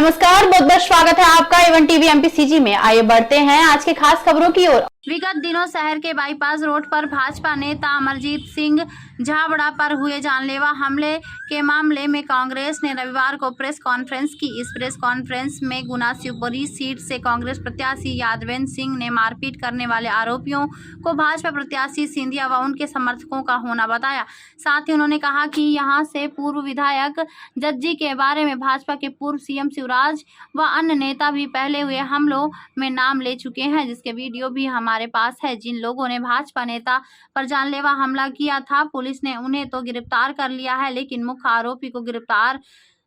नमस्कार, बहुत बहुत स्वागत है आपका एवन टीवी एमपीसीजी में। आइए बढ़ते हैं आज की खास खबरों की ओर। विगत दिनों शहर के बाईपास रोड पर भाजपा नेता अमरजीत सिंह झाबड़ा पर हुए जानलेवा हमले के मामले में कांग्रेस ने रविवार को प्रेस कॉन्फ्रेंस की। इस प्रेस कॉन्फ्रेंस में गुना शिवपुरी सीट से कांग्रेस प्रत्याशी यादवेंद्र सिंह ने मारपीट करने वाले आरोपियों को भाजपा प्रत्याशी सिंधिया व उनके समर्थकों का होना बताया। साथ ही उन्होंने कहा कि यहां से पूर्व विधायक जज्जी के बारे में भाजपा के पूर्व सीएम शिवराज व अन्य नेता भी पहले हुए हमलों में नाम ले चुके हैं, जिसके वीडियो भी हमारे पास है। जिन लोगों ने भाजपा नेता पर जानलेवा हमला किया था, पुलिस ने उन्हें तो गिरफ्तार कर लिया है, लेकिन मुख्य आरोपी को गिरफ्तार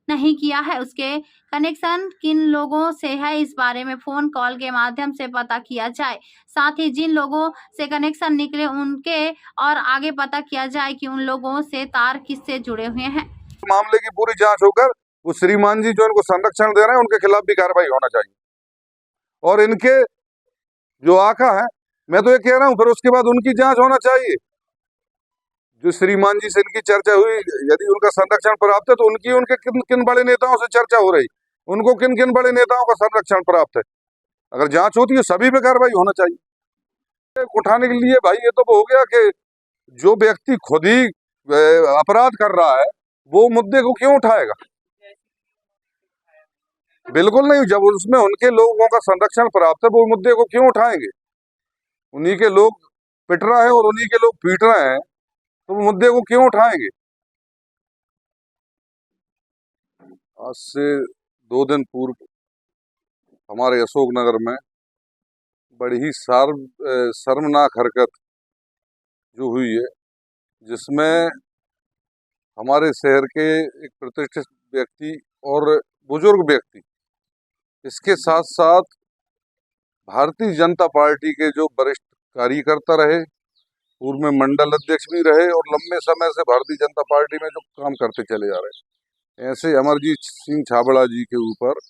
नहीं किया है। उसके कनेक्शन किन लोगों से है, इस बारे में फोन कॉल के माध्यम से पता किया जाए। साथ ही जिन लोगों से कनेक्शन निकले उनके और आगे पता किया जाए कि उन लोगों से तार किससे जुड़े हुए हैं। मामले की पूरी जांच होकर वो श्रीमान जी जो इनको संरक्षण दे रहे हैं उनके खिलाफ भी कार्रवाई होना चाहिए। और इनके जो आका है, मैं तो ये कह रहा हूँ, फिर उसके बाद उनकी जांच होना चाहिए। जो श्रीमान जी से इनकी चर्चा हुई, यदि उनका संरक्षण प्राप्त है तो उनकी उनके किन किन बड़े नेताओं से चर्चा हो रही, उनको किन किन बड़े नेताओं का संरक्षण प्राप्त है। अगर जांच होती है सभी पे कार्रवाई होना चाहिए। उठाने के लिए भाई ये तो हो गया कि जो व्यक्ति खुद ही अपराध कर रहा है वो मुद्दे को क्यों उठाएगा। बिल्कुल नहीं, जब उसमें उनके लोगों का संरक्षण प्राप्त है वो मुद्दे को क्यों उठाएंगे। उन्हीं के लोग पिट रहे हैं और उन्हीं के लोग पीट रहे हैं तो वो मुद्दे को क्यों उठाएंगे। आज से 2 दिन पूर्व हमारे अशोकनगर में बड़ी ही शर्मनाक हरकत जो हुई है, जिसमें हमारे शहर के एक प्रतिष्ठित व्यक्ति और बुजुर्ग व्यक्ति, इसके साथ साथ भारतीय जनता पार्टी के जो वरिष्ठ कार्यकर्ता रहे, पूर्व में मंडल अध्यक्ष भी रहे और लंबे समय से भारतीय जनता पार्टी में जो काम करते चले जा रहे हैं, ऐसे अमरजीत सिंह झाबड़ा जी के ऊपर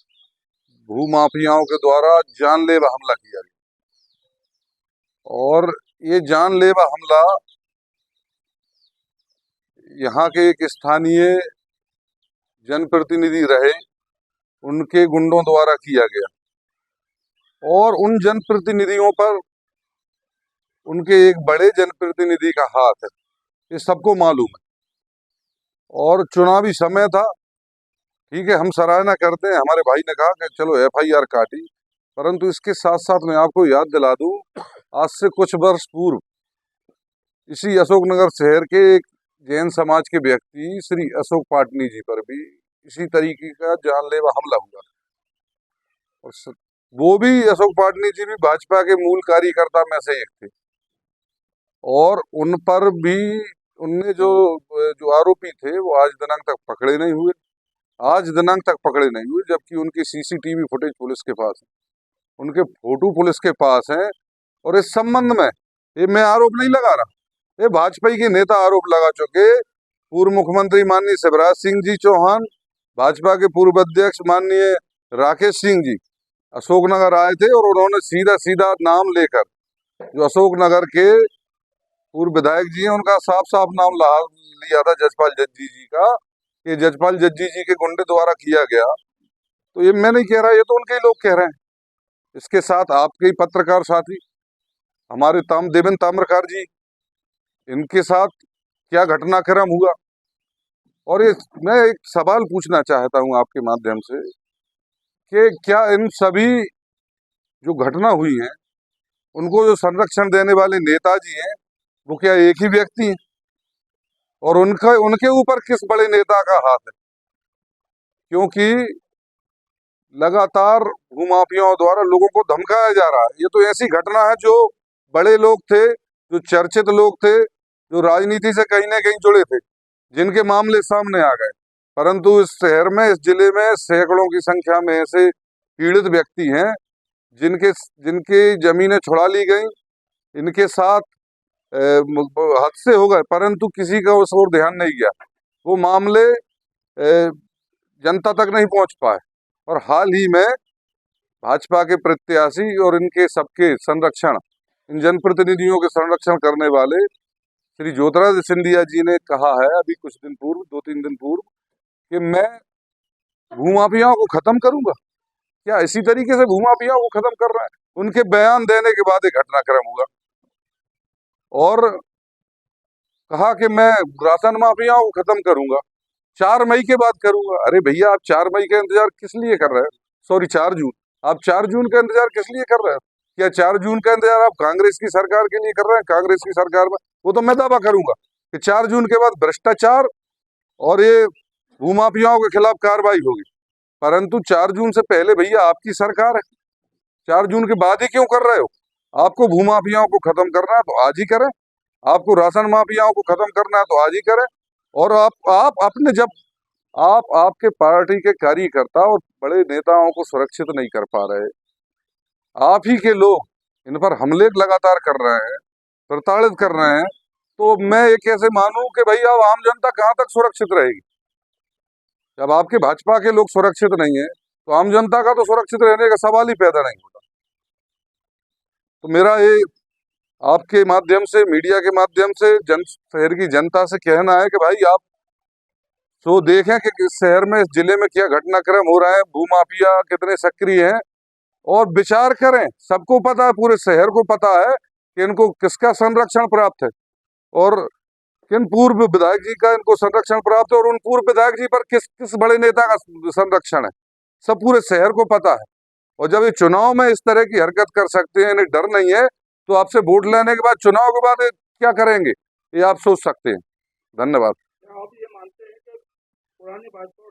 भूमाफियाओं के द्वारा जानलेवा हमला किया गया। और ये जानलेवा हमला यहाँ के एक स्थानीय जनप्रतिनिधि रहे उनके गुंडों द्वारा किया गया। और उन जनप्रतिनिधियों पर उनके एक बड़े जनप्रतिनिधि का हाथ है, ये सबको मालूम है। और चुनावी समय था, ठीक है, हम सराहना करते हैं, हमारे भाई ने कहा कि चलो एफआईआर काटी, परंतु इसके साथ साथ मैं आपको याद दिला दूं, आज से कुछ वर्ष पूर्व इसी अशोकनगर शहर के एक जैन समाज के व्यक्ति श्री अशोक पाटनी जी पर भी इसी तरीके का जानलेवा हमला हुआ। और वो भी अशोक पाटनी जी भी भाजपा के मूल कार्यकर्ता में से एक थे। और उन पर भी उनने जो आरोपी थे वो आज दिनांक तक पकड़े नहीं हुए, जबकि उनकी सीसीटीवी फुटेज पुलिस के पास है, उनके फोटो पुलिस के पास हैं। और इस संबंध में ये मैं आरोप नहीं लगा रहा, ये भाजपा के नेता आरोप लगा चुके। पूर्व मुख्यमंत्री माननीय शिवराज सिंह जी चौहान, भाजपा के पूर्व अध्यक्ष माननीय राकेश सिंह जी अशोकनगर आए थे और उन्होंने सीधा सीधा नाम लेकर जो अशोकनगर के पूर्व विधायक जी हैं उनका साफ साफ नाम लिया था, जजपाल जज्जी जी का, कि जजपाल जज्जी जी के गुंडे द्वारा किया गया। तो ये मैं नहीं कह रहा, ये तो उनके ही लोग कह रहे हैं। इसके साथ आपके ही पत्रकार साथी हमारे देवेंद्र ताम्रकार जी, इनके साथ क्या घटनाक्रम हुआ। और ये मैं एक सवाल पूछना चाहता हूं आपके माध्यम से कि क्या इन सभी जो घटना हुई है उनको जो संरक्षण देने वाले नेताजी हैं वो क्या एक ही व्यक्ति हैं, और उनके ऊपर किस बड़े नेता का हाथ है। क्योंकि लगातार भूमाफियाओं द्वारा लोगों को धमकाया जा रहा है। ये तो ऐसी घटना है जो बड़े लोग थे, जो चर्चित लोग थे, जो राजनीति से कहीं ना कहीं जुड़े थे, जिनके मामले सामने आ गए। परंतु इस शहर में, इस जिले में सैकड़ों की संख्या में ऐसे पीड़ित व्यक्ति हैं जिनके जमीनें छुड़ा ली गई, इनके साथ हादसे हो गए, परंतु किसी का उस ओर ध्यान नहीं गया, वो मामले जनता तक नहीं पहुंच पाए। और हाल ही में भाजपा के प्रत्याशी और इनके सबके संरक्षण, इन जनप्रतिनिधियों के संरक्षण करने वाले श्री ज्योतिरादित्य सिंधिया जी ने कहा है अभी कुछ दिन पूर्व, 2-3 दिन पूर्व, कि मैं भूमाफियाओं को खत्म करूंगा? क्या इसी तरीके से भूमाफियाओं को खत्म कर रहे हैं? उनके बयान देने के बाद एक घटनाक्रम हुआ और कहा कि मैं राशन माफियाओं को खत्म करूंगा, 4 मई के बाद करूंगा। अरे भैया, आप 4 मई का इंतजार किस लिए कर रहे हैं? सॉरी, 4 जून। आप 4 जून का इंतजार किस लिए कर रहे हैं? क्या 4 जून का इंतजार आप कांग्रेस की सरकार के लिए कर रहे हैं? कांग्रेस की सरकार में वो तो मैं दावा करूंगा कि 4 जून के बाद भ्रष्टाचार और ये भूमाफियाओं के खिलाफ कार्रवाई होगी, परंतु 4 जून से पहले भैया आपकी सरकार है। 4 जून के बाद ही क्यों कर रहे हो? आपको भूमाफियाओं को खत्म करना है तो आज ही करें, आपको राशन माफियाओं को खत्म करना है तो आज ही करें। और आप अपने जब आप आपके पार्टी के कार्यकर्ता और बड़े नेताओं को सुरक्षित नहीं कर पा रहे, आप ही के लोग इन पर हमले लगातार कर रहे हैं, प्रताड़ित कर रहे हैं, तो मैं ये कैसे मानूं कि भैया आम जनता कहां तक सुरक्षित रहेगी? जब आपके भाजपा के लोग सुरक्षित नहीं है तो आम जनता का तो सुरक्षित रहने का सवाल ही पैदा नहीं होता। तो मेरा ये आपके माध्यम से, मीडिया के माध्यम से शहर की जनता से कहना है कि भाई आप तो देखें कि इस शहर में, इस जिले में क्या घटनाक्रम हो रहा है, भूमाफिया कितने सक्रिय हैं, और विचार करें। सबको पता है, पूरे शहर को पता है कि इनको किसका संरक्षण प्राप्त है और किन पूर्व विधायक जी का इनको संरक्षण प्राप्त है और उन पूर्व विधायक जी पर किस किस बड़े नेता का संरक्षण है, सब पूरे शहर को पता है। और जब ये चुनाव में इस तरह की हरकत कर सकते हैं, इन्हें डर नहीं है, तो आपसे वोट लेने के बाद, चुनाव के बाद क्या करेंगे ये आप सोच सकते हैं। धन्यवाद। क्या आप ये मानते हैं कि पुरानी भाजपा